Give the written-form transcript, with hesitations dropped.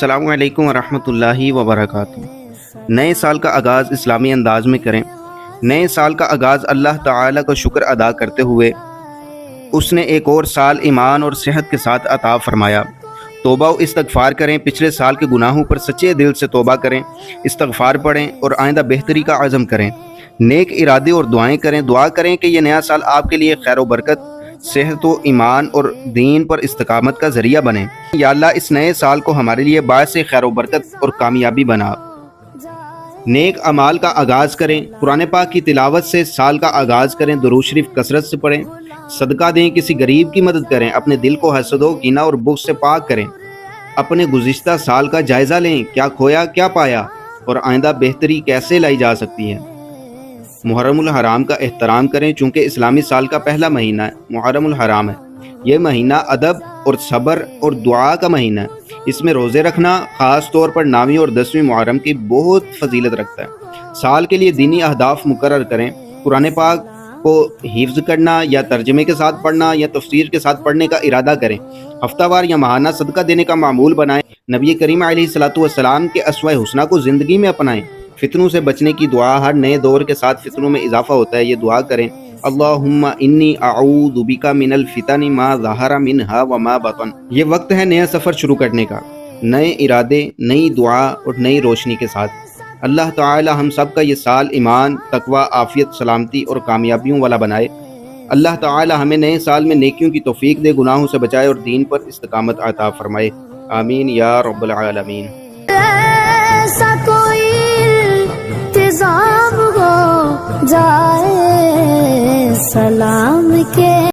السلام علیکم ورحمۃ اللہ وبرکاتہ۔ نئے سال کا آغاز اسلامی انداز میں کریں۔ نئے سال کا آغاز اللہ تعالیٰ کا شکر ادا کرتے ہوئے اس نے ایک اور سال ایمان اور صحت کے ساتھ عطا فرمایا۔ توبہ و استغفار کریں، پچھلے سال کے گناہوں پر سچے دل سے توبہ کریں، استغفار پڑھیں اور آئندہ بہتری کا عزم کریں۔ نیک ارادے اور دعائیں کریں، دعا کریں کہ یہ نیا سال آپ کے لیے خیر و برکت، صحت و ایمان اور دین پر استقامت کا ذریعہ بنے۔ یا اللہ اس نئے سال کو ہمارے لیے باعث خیر و برکت اور کامیابی بنا۔ نیک اعمال کا آغاز کریں، قرآن پاک کی تلاوت سے سال کا آغاز کریں، درود شریف کثرت سے پڑھیں، صدقہ دیں، کسی غریب کی مدد کریں، اپنے دل کو حسد و کینہ اور بغض سے پاک کریں۔ اپنے گزشتہ سال کا جائزہ لیں، کیا کھویا کیا پایا اور آئندہ بہتری کیسے لائی جا سکتی ہے۔ محرم الحرام کا احترام کریں، چونکہ اسلامی سال کا پہلا مہینہ محرم الحرام ہے۔ یہ مہینہ ادب اور صبر اور دعا کا مہینہ ہے۔ اس میں روزے رکھنا خاص طور پر 9ویں اور 10ویں محرم کی بہت فضیلت رکھتا ہے۔ سال کے لیے دینی اہداف مقرر کریں، قرآن پاک کو حفظ کرنا یا ترجمے کے ساتھ پڑھنا یا تفسیر کے ساتھ پڑھنے کا ارادہ کریں۔ ہفتہ وار یا ماہانہ صدقہ دینے کا معمول بنائیں۔ نبی کریم علیہ الصلوۃ والسلام کے اسوہ حسنہ کو زندگی میں اپنائیں۔ فتنوں سے بچنے کی دعا، ہر نئے دور کے ساتھ فتنوں میں اضافہ ہوتا ہے، یہ دعا کریں، اللہم انی اعوذ بک من الفتن ما ظہر منہا وما بطن۔ یہ وقت ہے نیا سفر شروع کرنے کا، نئے ارادے، نئی دعا اور نئی روشنی کے ساتھ۔ اللہ تعالی ہم سب کا یہ سال ایمان، تقوی، عافیت، سلامتی اور کامیابیوں والا بنائے۔ اللہ تعالی ہمیں نئے سال میں نیکیوں کی توفیق دے، گناہوں سے بچائے اور دین پر استقامت عطا فرمائے، آمین یا رب العالمین۔ ایسا کوئی التزام ہو جائے سلام کے